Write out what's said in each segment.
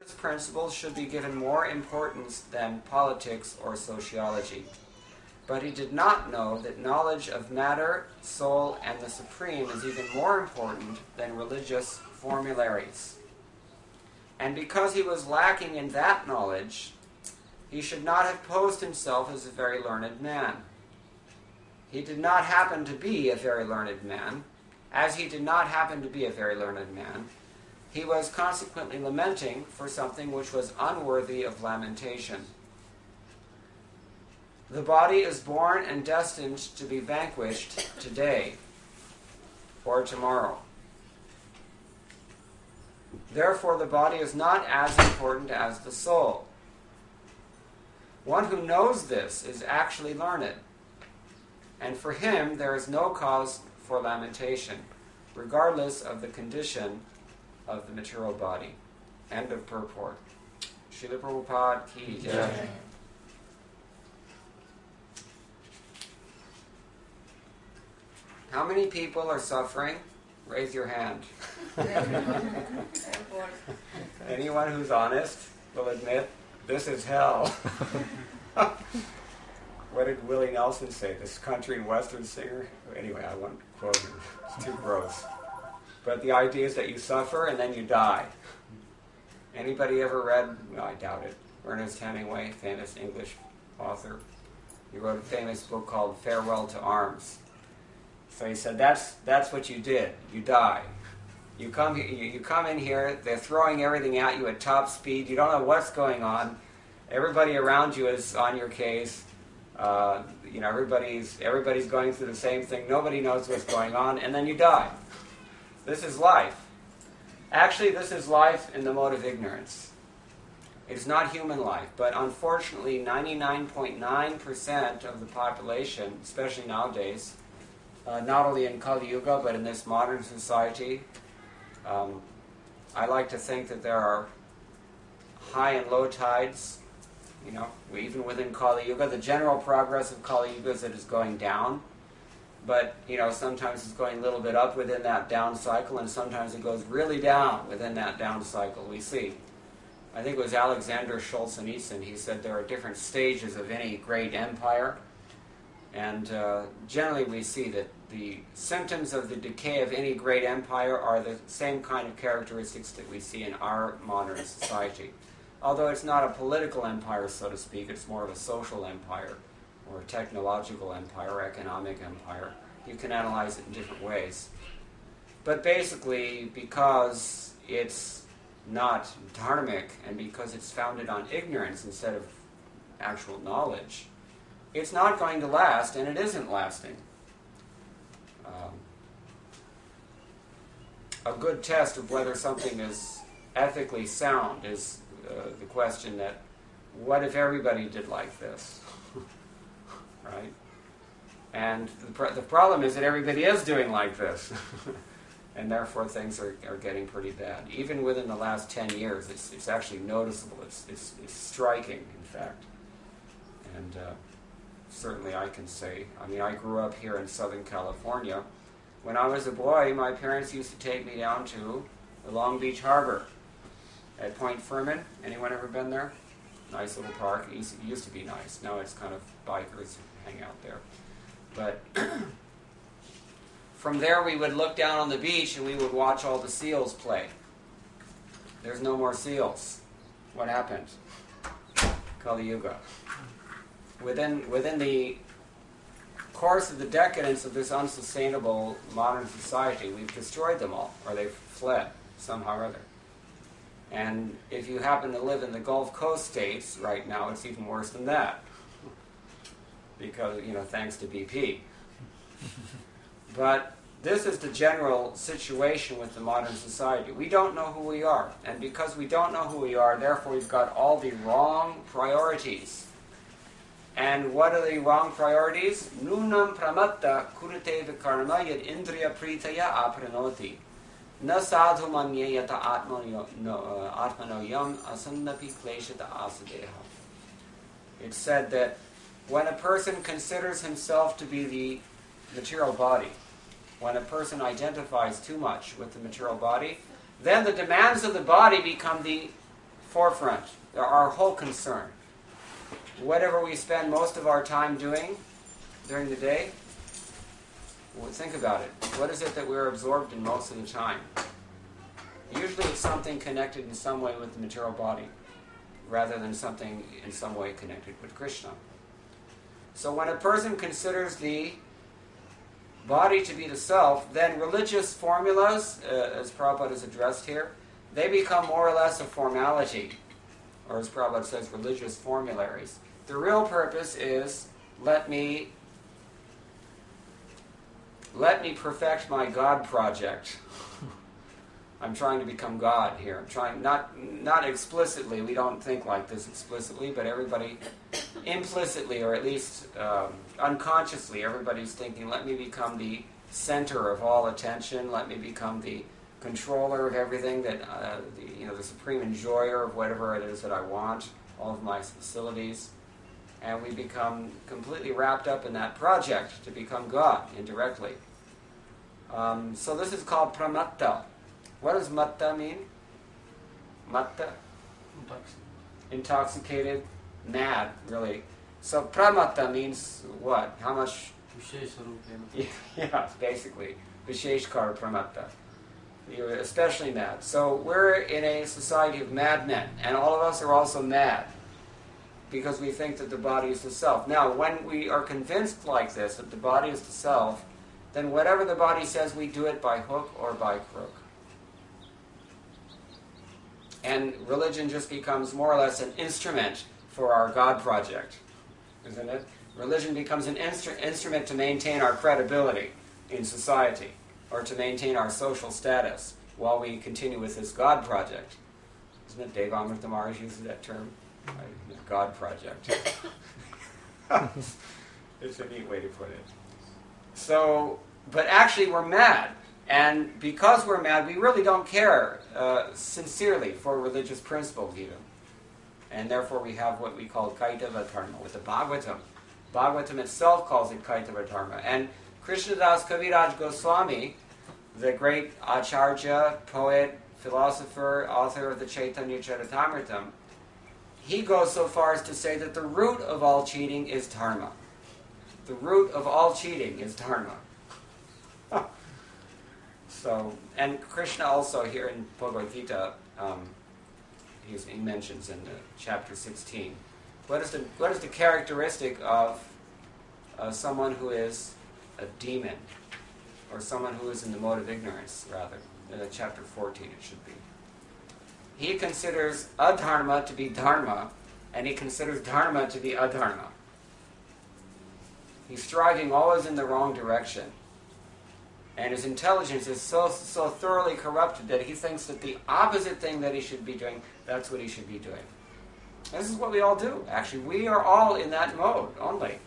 Religious principles should be given more importance than politics or sociology. But he did not know that knowledge of matter, soul, and the Supreme is even more important than religious formularies. And because he was lacking in that knowledge, he should not have posed himself as a very learned man. He did not happen to be a very learned man. As he did not happen to be a very learned man, he was consequently lamenting for something which was unworthy of lamentation. The body is born and destined to be vanquished today or tomorrow. Therefore, the body is not as important as the soul. One who knows this is actually learned, and for him there is no cause for lamentation, regardless of the condition of the material body. End of purport. Srila Prabhupada ki jai. How many people are suffering? Raise your hand. Anyone who's honest will admit, this is hell. What did Willie Nelson say? This country and western singer? Anyway, I won't quote him. It's too gross. But the idea is that you suffer and then you die. Anybody ever read, no, I doubt it, Ernest Hemingway, famous English author? He wrote a famous book called Farewell to Arms. So he said, that's what you did. You die. You come in here, they're throwing everything at you at top speed. You don't know what's going on. Everybody around you is on your case. Everybody's going through the same thing. Nobody knows what's going on, and then you die. This is life. Actually, this is life in the mode of ignorance. It's not human life, but unfortunately, 99.9% of the population, especially nowadays, not only in Kali Yuga, but in this modern society, I like to think that there are high and low tides. Even within Kali Yuga, the general progress of Kali Yuga is that it's going down. But, sometimes it's going a little bit up within that down cycle, and sometimes it goes really down within that down cycle. We see. I think it was Alexander Solzhenitsyn. He said there are different stages of any great empire. And generally we see that the symptoms of the decay of any great empire are the same kind of characteristics that we see in our modern society. Although it's not a political empire, so to speak, it's more of a social empire, or a technological empire, or economic empire. You can analyze it in different ways. But basically, because it's not dharmic, and because it's founded on ignorance instead of actual knowledge, it's not going to last, and it isn't lasting. A good test of whether something is ethically sound is the question that, what if everybody did like this? Right? And the problem is that everybody is doing like this. And therefore things are getting pretty bad. Even within the last 10 years, it's actually noticeable. It's striking, in fact. And certainly I can say, I grew up here in Southern California. When I was a boy, my parents used to take me down to the Long Beach Harbor at Point Furman. Anyone ever been there? Nice little park. It used to be nice. Now it's kind of bikers hang out there. But from there we would look down on the beach and we would watch all the seals play. There's no more seals. What happened? Kali Yuga. Within the course of the decadence of this unsustainable modern society, we've destroyed them all, or they've fled somehow or other. And if you happen to live in the Gulf Coast states right now, it's even worse than that. Because, thanks to BP. But this is the general situation with the modern society. We don't know who we are. And because we don't know who we are, therefore we've got all the wrong priorities. And what are the wrong priorities? Nunam pramatta kurute vikarma yad indriya pritaya apranoti. Na sadhu manyayata atmanoyam asannapi kleshata asadeha. It's said that when a person considers himself to be the material body, when a person identifies too much with the material body, then the demands of the body become the forefront. They're our whole concern. Whatever we spend most of our time doing during the day, well, think about it. What is it that we're absorbed in most of the time? Usually it's something connected in some way with the material body, rather than something in some way connected with Krishna. So when a person considers the body to be the self, then religious formulas, as Prabhupada has addressed here, they become more or less a formality, or as Prabhupada says, religious formularies. The real purpose is, let me perfect my God project. I'm trying to become God here. I'm trying, not explicitly, we don't think like this explicitly, but everybody implicitly, or at least unconsciously, everybody's thinking, let me become the center of all attention, let me become the controller of everything, that the supreme enjoyer of whatever it is that I want, all of my facilities. And we become completely wrapped up in that project to become God indirectly. So this is called pramatta. What does matta mean? Matta? Intoxicated, mad, really. So pramatta means what? How much? Yeah, basically. Visheshkar pramatta. You're especially mad. So we're in a society of madmen, and all of us are also mad, because we think that the body is the self. Now, when we are convinced like this, that the body is the self, then whatever the body says, we do it by hook or by crook. And religion just becomes more or less an instrument for our God project, isn't it? Religion becomes an instrument to maintain our credibility in society, or to maintain our social status while we continue with this God project. Isn't it Devamrita Maharaj uses that term? God project. It's a neat way to put it. So, but actually we're mad. And because we're mad, we really don't care sincerely for religious principles even. And therefore we have what we call Kaitava Dharma with the Bhagavatam. Bhagavatam itself calls it Kaitava Dharma. And Krishnadas Kaviraj Goswami, the great Acharya, poet, philosopher, author of the Chaitanya Charitamrita, he goes so far as to say that the root of all cheating is dharma. The root of all cheating is dharma. So, and Krishna also here in Bhagavad Gita, he mentions in chapter 16, what is the characteristic of someone who is a demon, or someone who is in the mode of ignorance, rather. Chapter 14 it should be. He considers adharma to be dharma, and he considers dharma to be adharma. He's striving always in the wrong direction. And his intelligence is so thoroughly corrupted that he thinks that the opposite thing that he should be doing, that's what he should be doing. This is what we all do, actually. We are all in that mode, only.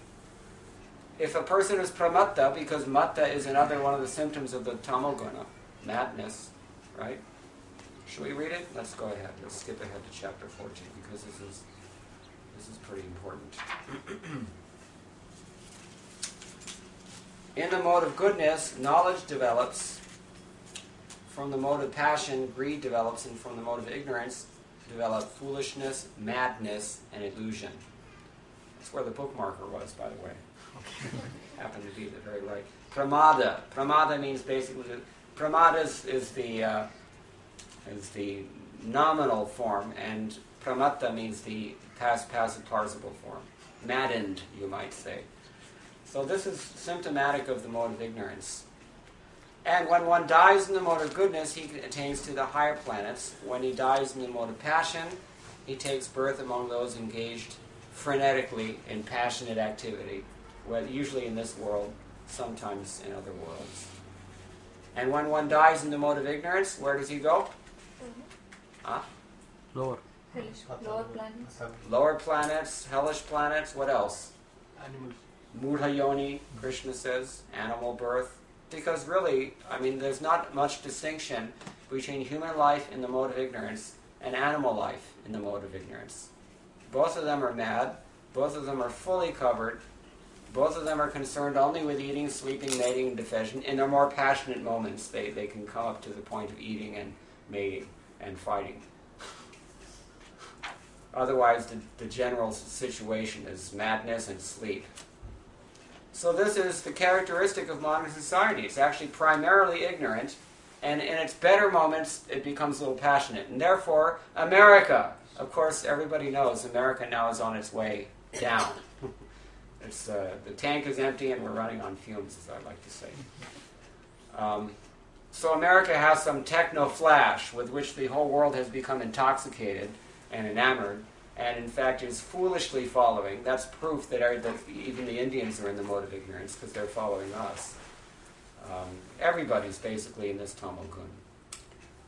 If a person is pramatta, because matta is another one of the symptoms of the tamoguna, madness, right? Should we read it? Let's go ahead. Let's skip ahead to chapter 14, because this is pretty important. In the mode of goodness, knowledge develops. From the mode of passion, greed develops. And from the mode of ignorance, develop foolishness, madness, and illusion. That's where the bookmarker was, by the way. Happened to be the very right. Pramada. Pramada means basically... Pramada is the nominal form, and pramatta means the past passive participle form. Maddened, you might say. So this is symptomatic of the mode of ignorance. And when one dies in the mode of goodness, he attains to the higher planets. When he dies in the mode of passion, he takes birth among those engaged frenetically in passionate activity, usually in this world, sometimes in other worlds. And when one dies in the mode of ignorance, where does he go? Lower. Lower planets. Lower planets, hellish planets, what else? Animals. Mudha yoni, Krishna says, animal birth. Because really, there's not much distinction between human life in the mode of ignorance and animal life in the mode of ignorance. Both of them are mad, both of them are fully covered, both of them are concerned only with eating, sleeping, mating, and defection. In their more passionate moments, they can come up to the point of eating and mating and fighting. Otherwise, the general situation is madness and sleep. So this is the characteristic of modern society. It's actually primarily ignorant, and in its better moments, it becomes a little passionate. And therefore, America, of course, everybody knows America now is on its way down. It's the tank is empty and we're running on fumes, as I like to say. So America has some techno flash with which the whole world has become intoxicated and enamored, and in fact is foolishly following. That's proof that even the Indians are in the mode of ignorance because they're following us. Everybody's basically in this tamogun.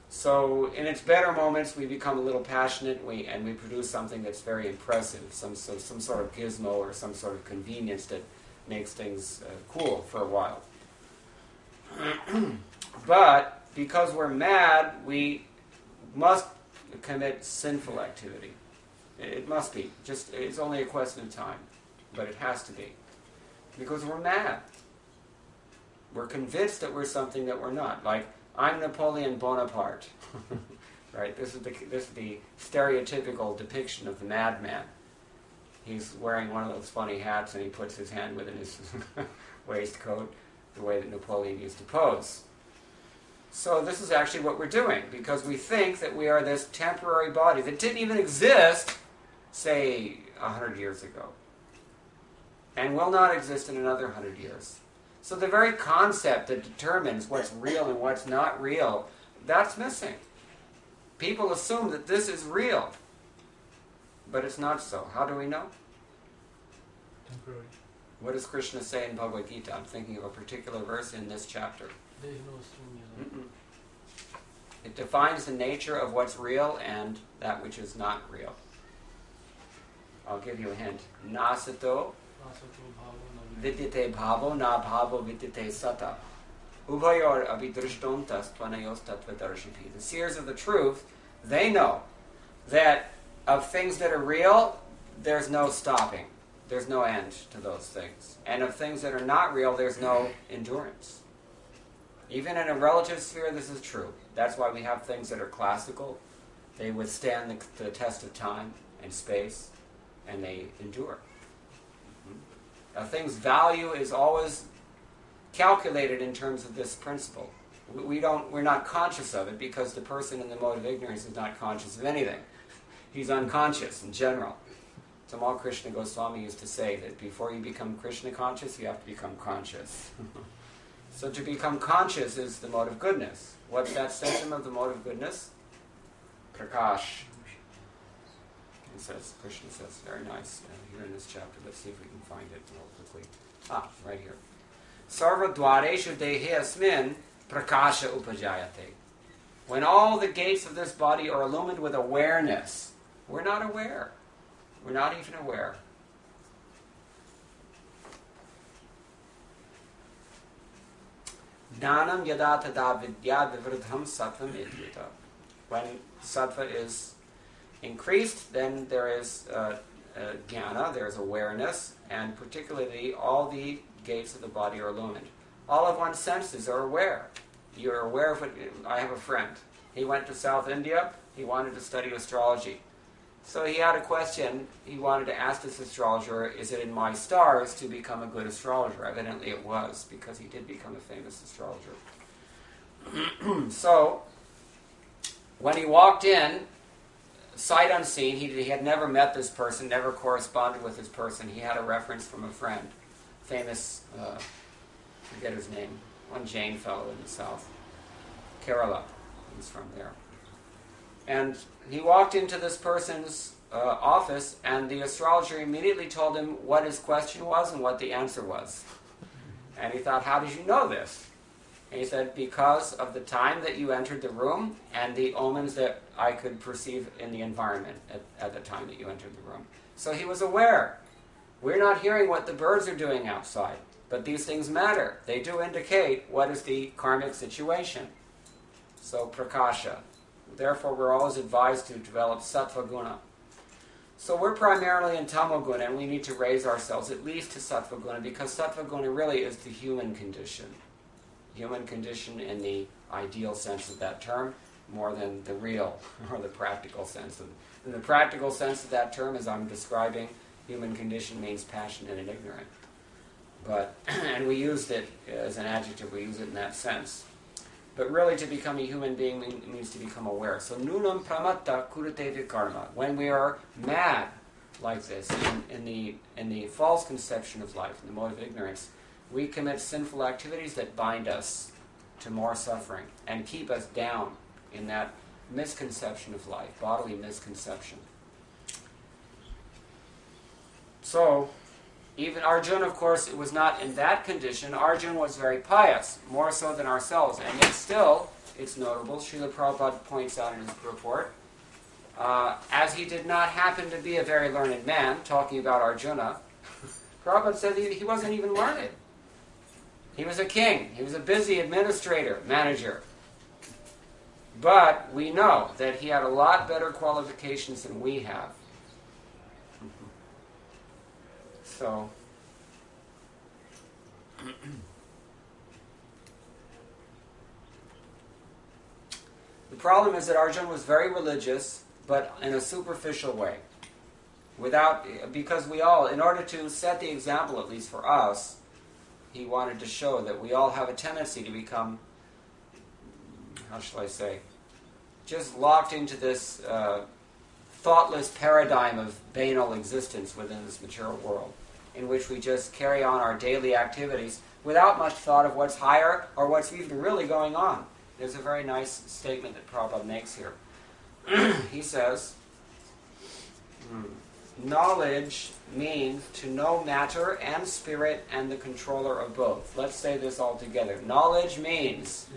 So in its better moments, we become a little passionate, and we produce something that's very impressive, some sort of gizmo or some sort of convenience that makes things cool for a while. But because we're mad, we must commit sinful activity. It must be. It's only a question of time, but it has to be. Because we're mad. We're convinced that we're something that we're not. Like, I'm Napoleon Bonaparte. Right? This is the stereotypical depiction of the madman. He's wearing one of those funny hats and he puts his hand within his waistcoat, the way that Napoleon used to pose. So this is actually what we're doing, because we think that we are this temporary body that didn't even exist, say, 100 years ago, and will not exist in another 100 years. So the very concept that determines what's real and what's not real, that's missing. People assume that this is real, but it's not so. How do we know? Temporary. What does Krishna say in Bhagavad Gita? I'm thinking of a particular verse in this chapter. There is no string. It defines the nature of what's real and that which is not real. I'll give you a hint. Nasato vidyate bhavo na bhavo vidyate sata. Uvayor abhidrishtontas tvanayos tattvadarshiphi. The seers of the truth, they know that of things that are real, there's no stopping. There's no end to those things. And of things that are not real, there's no endurance. Even in a relative sphere, this is true. That's why we have things that are classical. They withstand the test of time and space, and they endure. A thing's value is always calculated in terms of this principle. We're not conscious of it because the person in the mode of ignorance is not conscious of anything. He's unconscious in general. Tamal Krishna Goswami used to say that before you become Krishna conscious, you have to become conscious. So to become conscious is the mode of goodness. What's that symptom of the mode of goodness? Prakash. Krishna says, very nice, here in this chapter. Let's see if we can find it real quickly. Right here. Sarva dwareshu dehe asmin prakasha upajayate. When all the gates of this body are illumined with awareness, we're not aware. We're not even aware. Jnanam yada tada vidya vivridham sattvam idyata. When sattva is increased, then there is jnana, there is awareness, and particularly all the gates of the body are illumined. All of one's senses are aware. You're aware of it. I have a friend. He went to South India. He wanted to study astrology. So he had a question. He wanted to ask this astrologer, is it in my stars to become a good astrologer? Evidently it was, because he did become a famous astrologer. So, when he walked in, sight unseen, he had never met this person, never corresponded with this person. He had a reference from a friend, famous, I forget his name, one Jain fellow in the south, Kerala. He's from there. And he walked into this person's office, and the astrologer immediately told him what his question was and what the answer was. And he thought, how did you know this? And he said, because of the time that you entered the room and the omens that I could perceive in the environment at the time that you entered the room. So he was aware. We're not hearing what the birds are doing outside, but these things matter. They do indicate what is the karmic situation. So prakasha. Therefore, we're always advised to develop sattva guna. So we're primarily in tamo guna, and we need to raise ourselves at least to sattva guna, because sattva guna really is the human condition. Human condition in the ideal sense of that term, more than the real or the practical sense of in the practical sense of that term, as I'm describing, human condition means passionate and ignorant. But, and we used it as an adjective, we use it in that sense. But really to become a human being means to become aware. So, nunam pramatta kurate vikarma. When we are mad like this, in the false conception of life, in the mode of ignorance, we commit sinful activities that bind us to more suffering and keep us down in that misconception of life, bodily misconception. So, even Arjuna, of course, it was not in that condition. Arjuna was very pious, more so than ourselves. And yet still, it's notable, Srila Prabhupada points out in his purport, as he did not happen to be a very learned man, talking about Arjuna, Prabhupada said he wasn't even learned. He was a king. He was a busy administrator, manager. But we know that he had a lot better qualifications than we have. So, the problem is that Arjuna was very religious, but in a superficial way. Because we all, in order to set the example, at least for us, he wanted to show that we all have a tendency to become, how shall I say, just locked into this thoughtless paradigm of banal existence within this material world, in which we just carry on our daily activities without much thought of what's higher or what's even really going on. There's a very nice statement that Prabhupada makes here. He says, knowledge means to know matter and spirit and the controller of both. Let's say this all together. Knowledge means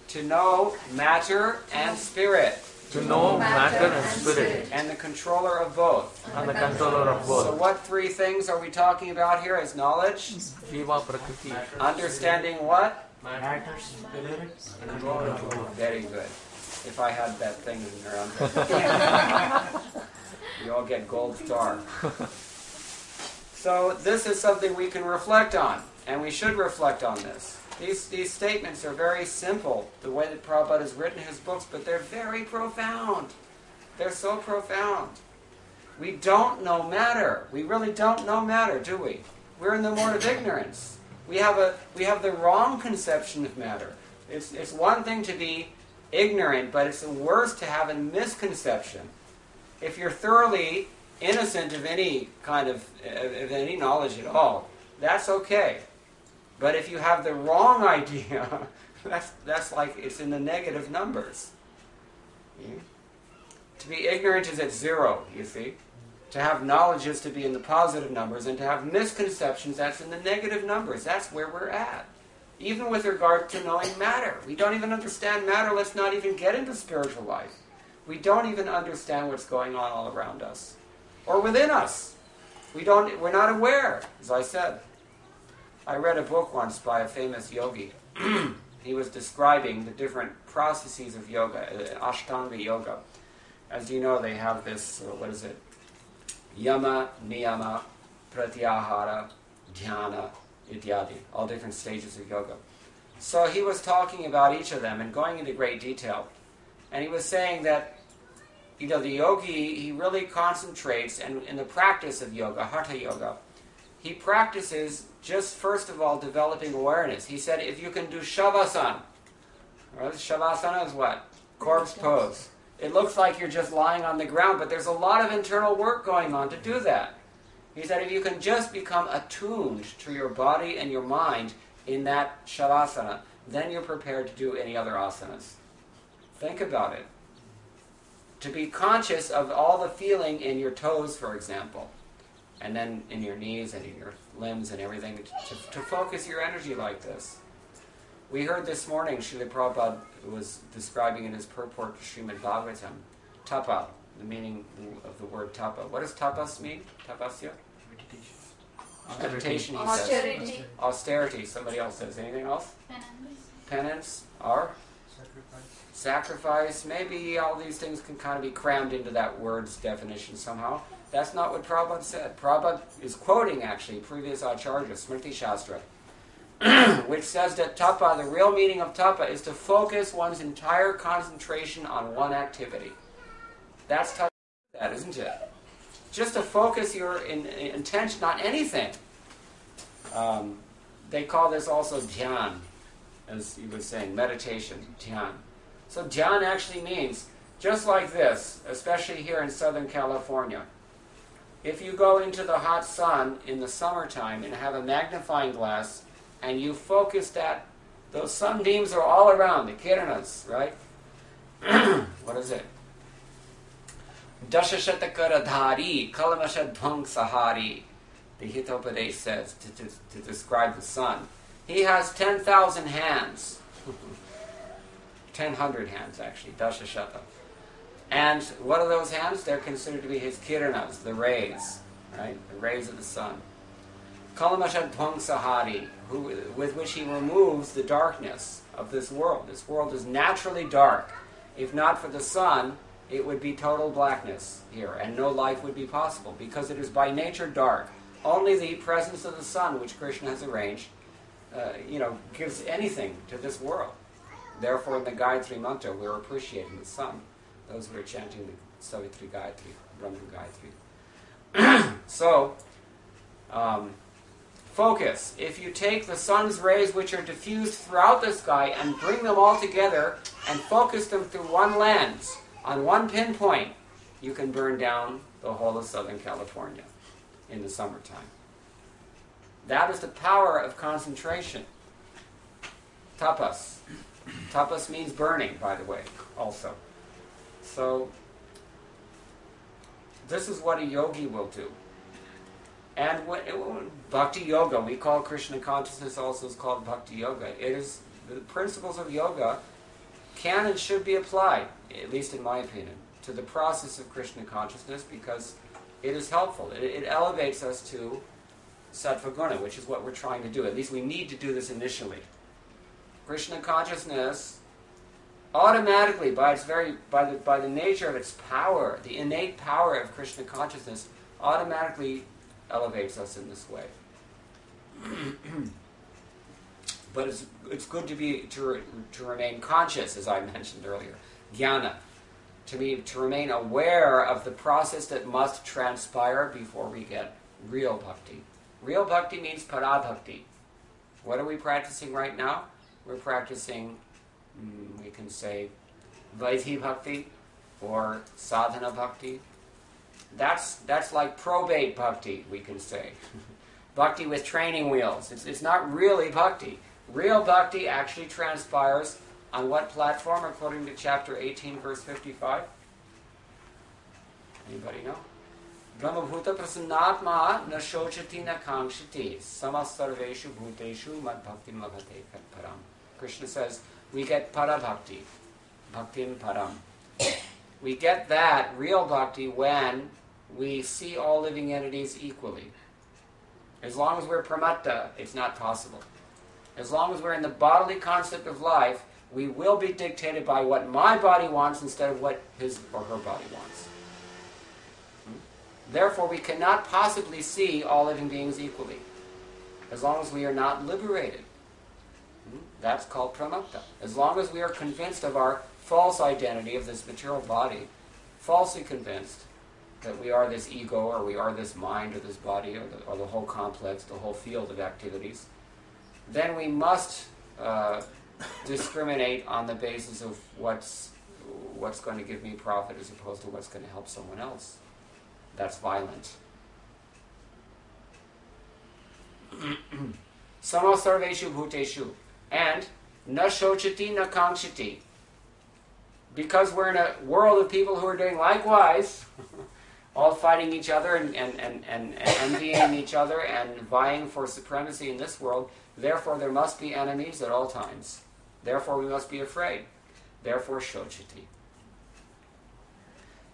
to know matter and spirit. To know matter and spirit. And the controller of both. And the controller of both. So what three things are we talking about here as knowledge? Jiva Prakriti. Understanding what? Matter, spirit, and controller of both. Very good. If I had that thing around there. You all get gold star. So this is something we can reflect on, and we should reflect on this. These statements are very simple, the way that Prabhupada has written his books, but they're very profound. They're so profound. We don't know matter. We really don't know matter, do we? We're in the mode of ignorance. We have the wrong conception of matter. It's one thing to be ignorant, but it's worse to have a misconception. If you're thoroughly innocent of any kind of any knowledge at all, that's okay. But if you have the wrong idea, that's like it's in the negative numbers. Yeah? To be ignorant is at zero, you see. To have knowledge is to be in the positive numbers, and to have misconceptions, that's in the negative numbers. That's where we're at. Even with regard to knowing matter. We don't even understand matter, let's not even get into spiritual life. We don't even understand what's going on all around us. Or within us. We're not aware, as I said. I read a book once by a famous yogi. He was describing the different processes of yoga, Ashtanga yoga. As you know, they have this, Yama, Niyama, Pratyahara, Dhyana, Ityadi, all different stages of yoga. So he was talking about each of them and going into great detail. And he was saying that, the yogi, he really concentrates, and in the practice of yoga, Hatha yoga, he practices just first of all developing awareness. He said if you can do Shavasana, right? Shavasana is what? Corpse pose. It looks like you're just lying on the ground, but there's a lot of internal work going on to do that. He said if you can just become attuned to your body and your mind in that Shavasana, then you're prepared to do any other asanas. Think about it. To be conscious of all the feeling in your toes, for example, and then in your knees and in your limbs and everything, to focus your energy like this. We heard this morning, Srila Prabhupada was describing in his purport to Srimad Bhagavatam, tapa, the meaning of the word tapa. What does tapas mean? Tapasya? Meditation, he says. Austerity. Somebody else says. Anything else? Penance. Or? Sacrifice. Maybe all these things can kind of be crammed into that word's definition somehow. That's not what Prabhupada said. Prabhupada is quoting, actually, previous Acharya, Smriti Shastra, which says that tapa, the real meaning of tapa, is to focus one's entire concentration on one activity. That's tough, that isn't it? Just to focus your intention on anything. They call this also dhyan, as he was saying, meditation, dhyan. So dhyan actually means, just like this, especially here in Southern California, if you go into the hot sun in the summertime and have a magnifying glass and you focus that, those sunbeams are all around, the kiranas, right? What is it? Dashashatakaradhari kalamashadbhang sahari. The Hitopadesh says to describe the sun. He has 10,000 hands. 1,000 hands actually, Dashashata. And what are those hands? They're considered to be his kiranas, the rays, right? The rays of the sun. Kalamashadbhang sahari, with which he removes the darkness of this world. This world is naturally dark. If not for the sun, it would be total blackness here, and no life would be possible, because it is by nature dark. Only the presence of the sun, which Krishna has arranged, gives anything to this world. Therefore, in the Gayatri mantra, we're appreciating the sun. Those who are chanting the Savitri Gayatri, Brahma Gayatri. So, focus. If you take the sun's rays, which are diffused throughout the sky, and bring them all together and focus them through one lens, on one pinpoint, you can burn down the whole of Southern California in the summertime. That is the power of concentration. Tapas. Tapas means burning, by the way, also. So, this is what a yogi will do. And Bhakti Yoga, we call Krishna consciousness also is called Bhakti Yoga. It is, the principles of yoga can and should be applied, at least in my opinion, to the process of Krishna consciousness, because it is helpful. It elevates us to Sattva Guna, which is what we're trying to do. At least we need to do this initially. Krishna consciousness automatically, by the nature of its power, the innate power of Krishna consciousness, automatically elevates us in this way. But it's good to remain conscious, as I mentioned earlier. Jnana. To remain aware of the process that must transpire before we get real bhakti. Real bhakti means parabhakti. What are we practicing right now? We're practicing, we can say, Vaidhi bhakti or sadhana bhakti. That's like probate bhakti, we can say. Bhakti with training wheels. It's not really bhakti. Real bhakti actually transpires on what platform, according to chapter 18, verse 55? Anybody know? Brahmabhuta prasannatma na shochati na kangshati samasarveshu bhuteshu mad bhakti magate param. Krishna says, we get parabhakti, bhaktin param. We get that real bhakti when we see all living entities equally. As long as we're pramatta, it's not possible. As long as we're in the bodily concept of life, we will be dictated by what my body wants instead of what his or her body wants. Therefore, we cannot possibly see all living beings equally, as long as we are not liberated. That's called pramatta. As long as we are convinced of our false identity of this material body, falsely convinced that we are this ego, or we are this mind, or this body, or the whole complex, the whole field of activities, then we must discriminate on the basis of what's going to give me profit as opposed to what's going to help someone else. That's violent. Samo sarveshu bhuteshu. And na shochati na kangshati. Because we're in a world of people who are doing likewise, all fighting each other and envying each other and vying for supremacy in this world, therefore there must be enemies at all times. Therefore we must be afraid. Therefore shochati.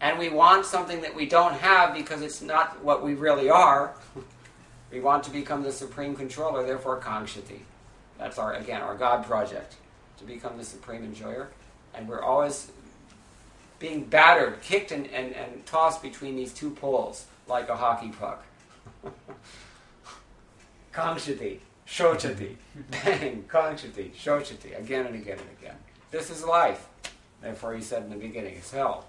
And we want something that we don't have because it's not what we really are. We want to become the supreme controller, therefore kangshati. That's our God project, to become the supreme enjoyer. And we're always being battered, kicked and tossed between these two poles, like a hockey puck. Kangshati, shochati, bang, kangshati, shochati, again and again and again. This is life. Therefore he said in the beginning, it's hell.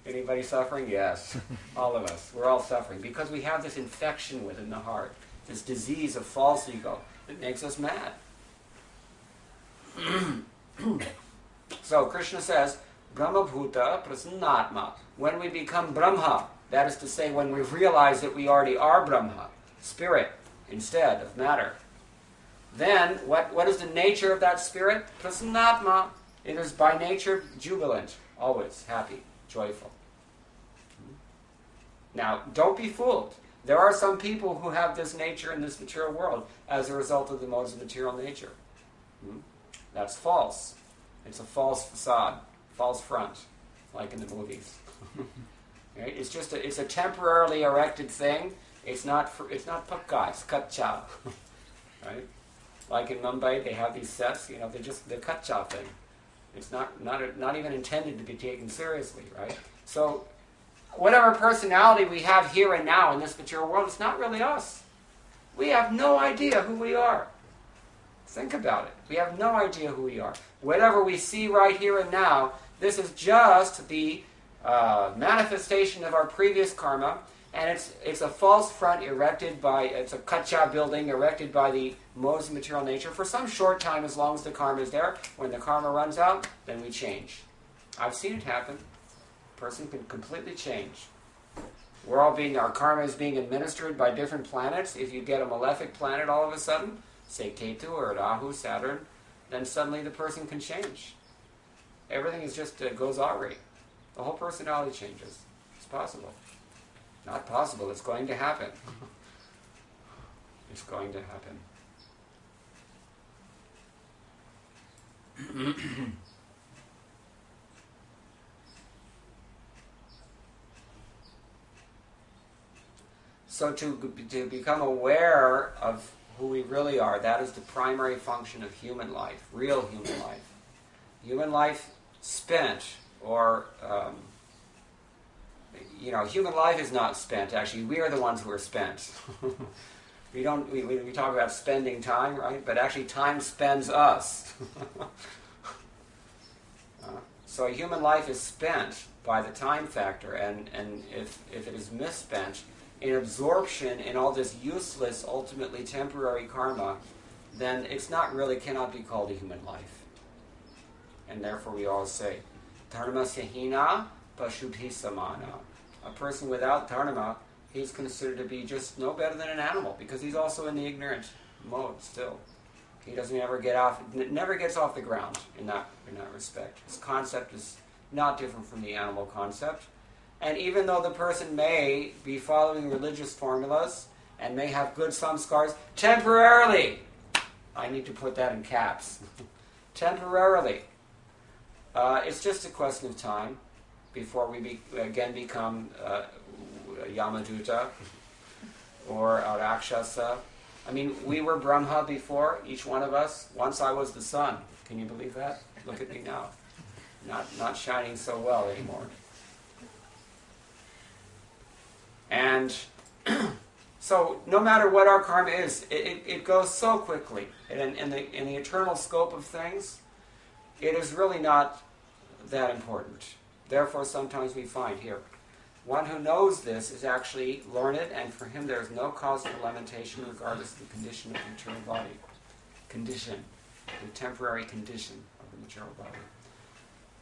Anybody suffering? Yes. All of us. We're all suffering because we have this infection within the heart, this disease of false ego that makes us mad. So Krishna says, Brahma Bhuta Prasannatma. When we become Brahma, that is to say, when we realize that we already are Brahma, spirit, instead of matter, then what is the nature of that spirit? Prasannatma. It is by nature jubilant, always happy, joyful. Now, don't be fooled. There are some people who have this nature in this material world as a result of the modes of material nature. That's false. It's a false facade, false front, like in the movies. Right? It's just it's a temporarily erected thing. It's not pakka, it's kacha. Right? Like in Mumbai, they have these sets. They're kacha thing. It's not even intended to be taken seriously, right? So, whatever personality we have here and now in this material world, it's not really us. We have no idea who we are. Think about it. We have no idea who we are. Whatever we see right here and now, this is just the manifestation of our previous karma, and it's a false front it's a kacha building erected by the modes of material nature for some short time, as long as the karma is there. When the karma runs out, then we change. I've seen it happen. A person can completely change. Our karma is being administered by different planets. If you get a malefic planet all of a sudden, say Ketu or Rahu, Saturn, then suddenly the person can change. Everything is just goes awry. The whole personality changes. It's possible. Not possible. It's going to happen. It's going to happen. So to become aware of who we really are, that is the primary function of human life, real human life. Human life spent, or human life is not spent. Actually, we are the ones who are spent. We talk about spending time, right? But actually, time spends us. So human life is spent by the time factor, and if it is misspent in absorption in all this useless, ultimately temporary karma, then it's cannot be called a human life. And therefore we always say, dharma sahina pashubhi samana. A person without dharma, he's considered to be just no better than an animal, because he's also in the ignorant mode still. He doesn't never gets off the ground in that respect. His concept is not different from the animal concept. And even though the person may be following religious formulas and may have good samskars, temporarily, I need to put that in caps, temporarily, it's just a question of time before we again become Yamaduta or a Rakshasa. I mean, we were Brahma before, each one of us. Once I was the sun. Can you believe that? Look at me now. Not shining so well anymore. And so no matter what our karma is, it goes so quickly. And in the eternal scope of things, it is really not that important. Therefore, sometimes we find here, one who knows this is actually learned, and for him there is no cause for lamentation regardless of the condition of the material body. Condition, the temporary condition of the material body.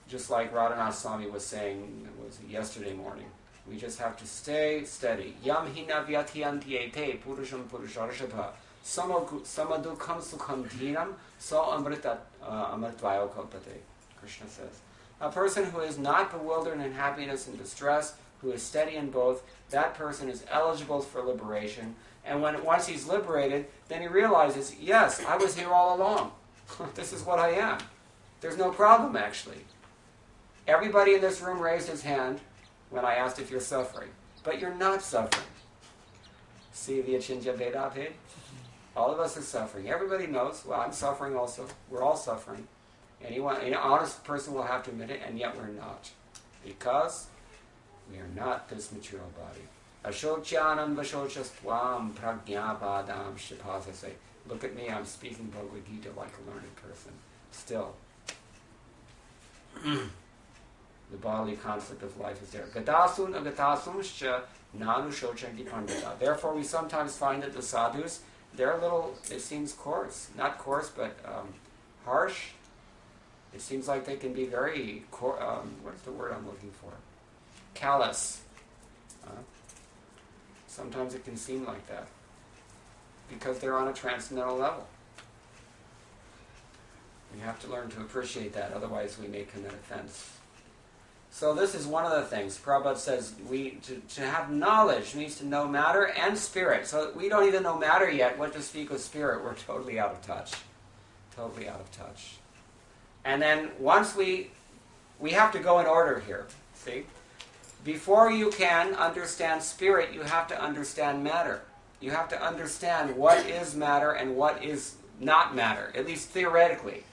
Just like Radhanath Swami was saying, yesterday morning, we just have to stay steady. Yam hina vyatyantyete purusham purusharashabha samadukham sukham dhinam so amritvayo kalpate. Krishna says. A person who is not bewildered in happiness and distress, who is steady in both, that person is eligible for liberation. And once he's liberated, then he realizes, yes, I was here all along. This is what I am. There's no problem, actually. Everybody in this room raised his hand when I asked if you're suffering. But you're not suffering. See the Achinja Vedabhed? All of us are suffering. Everybody knows, well, I'm suffering also. We're all suffering. An honest person will have to admit it, and yet we're not. Because we are not this material body. Ashocyanam vashochastvam prajnapadam shipasase. Look at me, I'm speaking Bhagavad Gita like a learned person. Still. The bodily concept of life is there. Gatasun agatasumscha nanu shochanti pandita. Therefore, we sometimes find that the sadhus, they're a little, it seems coarse. Not coarse, but harsh. It seems like they can be very, what's the word I'm looking for? Callous. Sometimes it can seem like that. Because they're on a transcendental level. We have to learn to appreciate that, otherwise we may commit offense. So this is one of the things. Prabhupada says to have knowledge means to know matter and spirit. So we don't even know matter yet. What to speak of spirit? We're totally out of touch. Totally out of touch. And then once we have to go in order here. See? Before you can understand spirit, you have to understand matter. You have to understand what is matter and what is not matter, at least theoretically.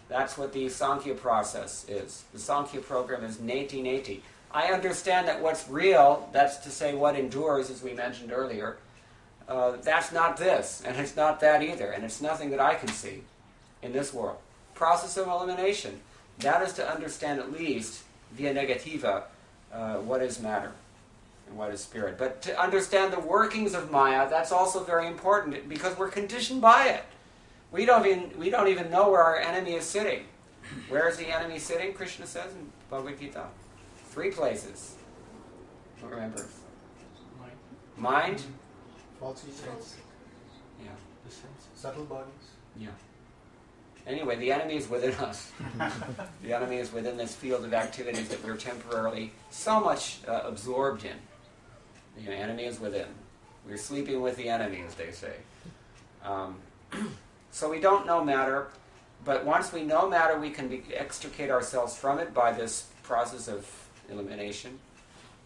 That's what the Sankhya process is. The Sankhya program is neti. I understand that what's real, that's to say what endures, as we mentioned earlier, that's not this, and it's not that either, and it's nothing that I can see in this world. Process of elimination, that is to understand at least, via negativa, what is matter and what is spirit. But to understand the workings of Maya, that's also very important, because we're conditioned by it. We don't even know where our enemy is sitting. Where is the enemy sitting? Krishna says in Bhagavad Gita. 3 places. Who remembers? Mind. False sense. Yeah. The sense. Subtle bodies. Yeah. Anyway, the enemy is within us. The enemy is within this field of activities that we're temporarily so much absorbed in. The enemy is within. We're sleeping with the enemy, as they say. So we don't know matter, but once we know matter, we can extricate ourselves from it by this process of elimination,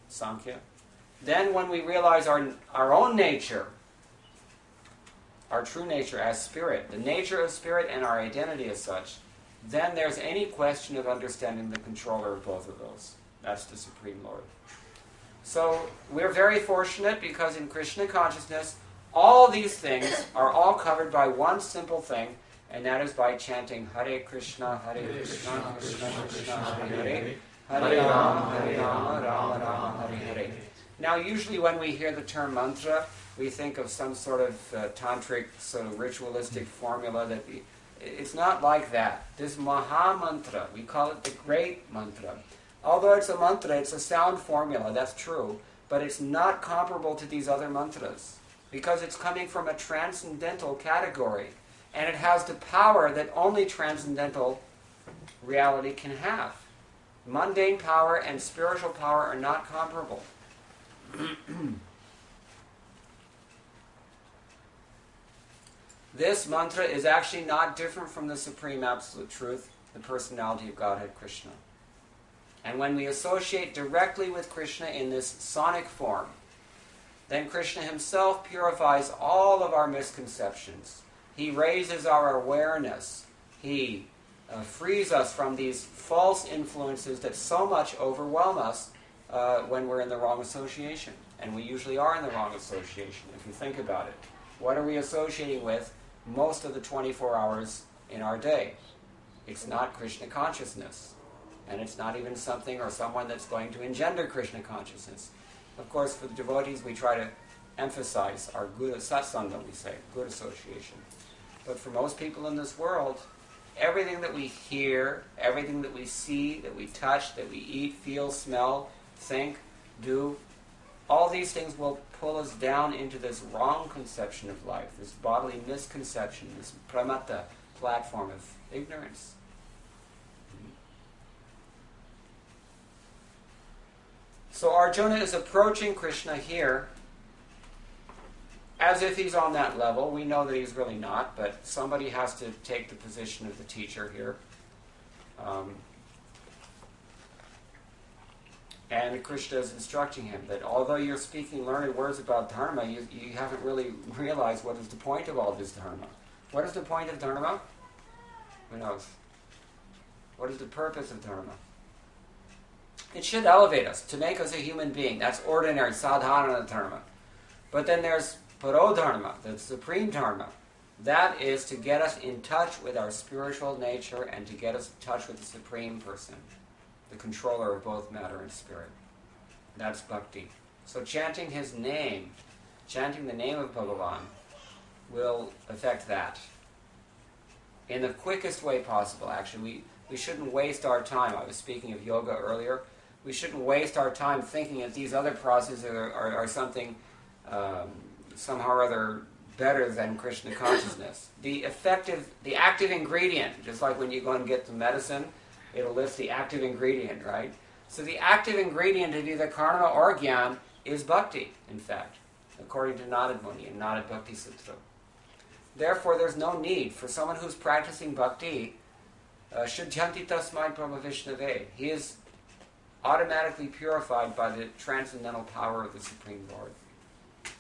Sankhya. Then when we realize our own nature, our true nature as spirit, the nature of spirit and our identity as such, then there's any question of understanding the controller of both of those. That's the Supreme Lord. So we're very fortunate because in Krishna consciousness, all these things are all covered by one simple thing, and that is by chanting Hare Krishna, Krishna Krishna, Hare Hare, Hare Rama, Rama Rama, Hare Hare. Now, usually when we hear the term mantra, we think of some sort of tantric, sort of ritualistic formula it's not like that. This Maha Mantra, we call it the Great Mantra. Although it's a mantra, it's a sound formula, that's true, but it's not comparable to these other mantras. Because it's coming from a transcendental category. And it has the power that only transcendental reality can have. Mundane power and spiritual power are not comparable. This mantra is actually not different from the Supreme Absolute Truth, the personality of Godhead Krishna. And when we associate directly with Krishna in this sonic form, then Krishna himself purifies all of our misconceptions. He raises our awareness. He frees us from these false influences that so much overwhelm us when we're in the wrong association. And we usually are in the wrong association, if you think about it. What are we associating with most of the 24 hours in our day? It's not Krishna consciousness. And it's not even something or someone that's going to engender Krishna consciousness. Of course, for the devotees, we try to emphasize our good satsanga, we say, good association. But for most people in this world, everything that we hear, everything that we see, that we touch, that we eat, feel, smell, think, do, all these things will pull us down into this wrong conception of life, this bodily misconception, this pramata platform of ignorance. So Arjuna is approaching Krishna here as if he's on that level. We know that he's really not, but somebody has to take the position of the teacher here. And Krishna is instructing him that although you're speaking learned words about dharma, you haven't really realized what is the point of all this dharma. What is the point of dharma? Who knows? What is the purpose of dharma? It should elevate us, to make us a human being. That's ordinary, sadharana dharma. But then there's parodharma, the supreme dharma. That is to get us in touch with our spiritual nature and to get us in touch with the Supreme Person. the controller of both matter and spirit. That's bhakti. So chanting his name, chanting the name of Bhagavan, will affect that. In the quickest way possible, actually. We shouldn't waste our time. I was speaking of yoga earlier. We shouldn't waste our time thinking that these other processes are something somehow or other better than Krishna consciousness. The active ingredient, just like when you go and get the medicine, it'll list the active ingredient, right? So the active ingredient of either karma or gyan is bhakti, in fact, according to Narad Muni in Narad Bhakti Sutra. Therefore, there's no need for someone who's practicing bhakti, Shuddhanti tasmai Brahma Vishnave. He is automatically purified by the transcendental power of the Supreme Lord.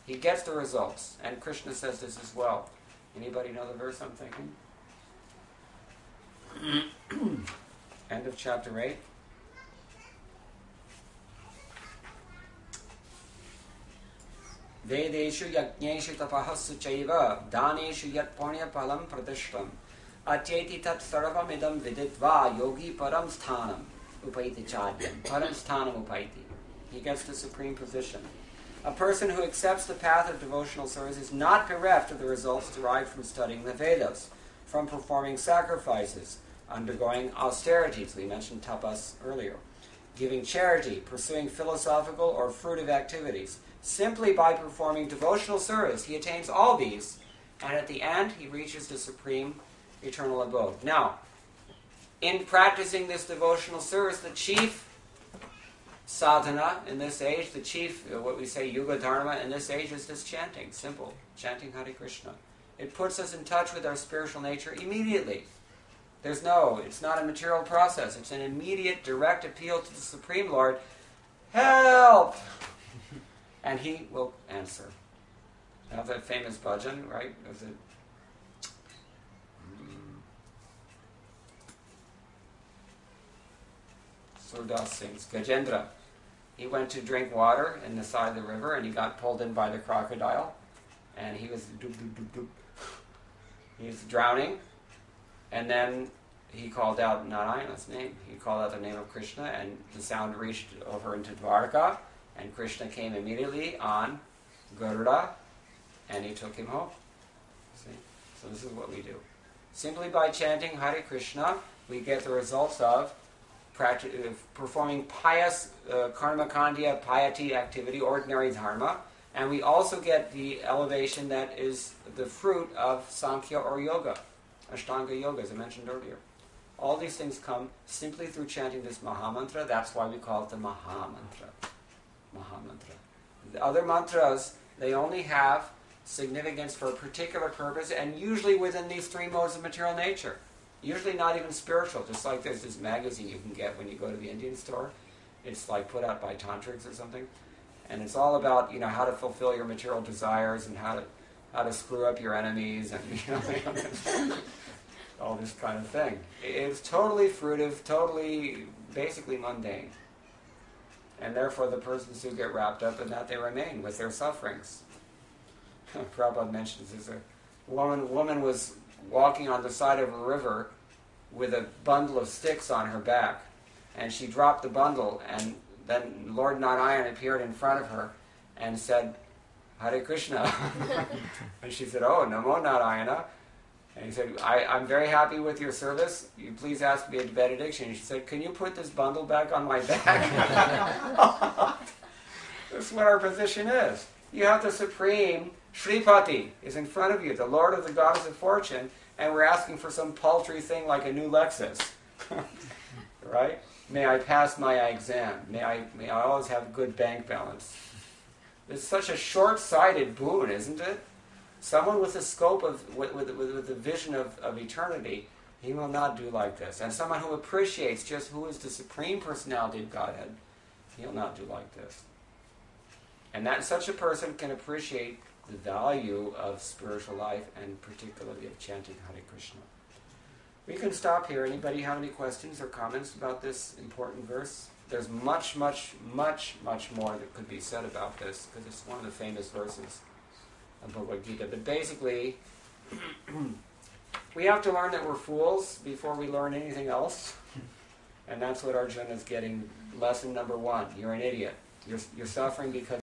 He gets the results, and Krishna says this as well. Anybody know the verse I'm thinking? End of chapter 8. Vedeshu yajneshu tapahassu chaiva daneshu yat punya palam pratishtam atyeti tat sarvam idam viditva yogi param sthanam upaiti chadyam. Param sthanam upaiti. He gets the supreme position. A person who accepts the path of devotional service is not bereft of the results derived from studying the Vedas, from performing sacrifices, undergoing austerities, we mentioned tapas earlier, giving charity, pursuing philosophical or fruitive activities. Simply by performing devotional service, he attains all these, and at the end, he reaches the supreme eternal abode. Now, in practicing this devotional service, the chief sadhana in this age, the chief, what we say, yuga dharma in this age is this chanting. Simple. Chanting Hare Krishna. It puts us in touch with our spiritual nature immediately. It's not a material process. It's an immediate, direct appeal to the Supreme Lord. Help! And he will answer. Now that famous bhajan, right? Was it Surdas sings Gajendra. He went to drink water in the side of the river, and he got pulled in by the crocodile, and he was he was drowning, and then he called out Narayana's name. He called out the name of Krishna, and the sound reached over into Dwarka, and Krishna came immediately on Garuda, and he took him home. See? So this is what we do. Simply by chanting Hare Krishna, we get the results of performing pious karma kandya, piety activity, ordinary dharma, and we also get the elevation that is the fruit of Sankhya or yoga, Ashtanga yoga, as I mentioned earlier. All these things come simply through chanting this Mahamantra. That's why we call it the Mahamantra. Mahamantra. The other mantras, they only have significance for a particular purpose, and usually within these three modes of material nature. Usually not even spiritual, just like there's this magazine you can get when you go to the Indian store. It's like put out by tantrics or something. And it's all about, how to fulfill your material desires and how to screw up your enemies and, all this kind of thing. It's totally fruitive, totally, basically mundane. And therefore the persons who get wrapped up in that, they remain with their sufferings. Prabhupada mentions this. A woman was walking on the side of a river with a bundle of sticks on her back, and she dropped the bundle, and then Lord Narayan appeared in front of her and said, Hare Krishna. And she said, oh, Namo Narayana. And he said, I'm very happy with your service. You please ask me a benediction. And she said, can you put this bundle back on my back? That's what our position is. You have the Supreme Shripati is in front of you, the Lord of the Goddess of Fortune, and we're asking for some paltry thing like a new Lexus. Right? May I pass my exam. May I always have a good bank balance. It's such a short-sighted boon, isn't it? Someone with the scope of, with the vision of eternity, he will not do like this. And someone who appreciates just who is the Supreme Personality of Godhead, he'll not do like this. And that such a person can appreciate the value of spiritual life and particularly of chanting Hare Krishna. We can stop here. Anybody have any questions or comments about this important verse? There's much, much, much, much more that could be said about this because it's one of the famous verses of Bhagavad Gita. But basically, we have to learn that we're fools before we learn anything else. And that's what Arjuna is getting. Lesson number 1. You're an idiot. You're suffering because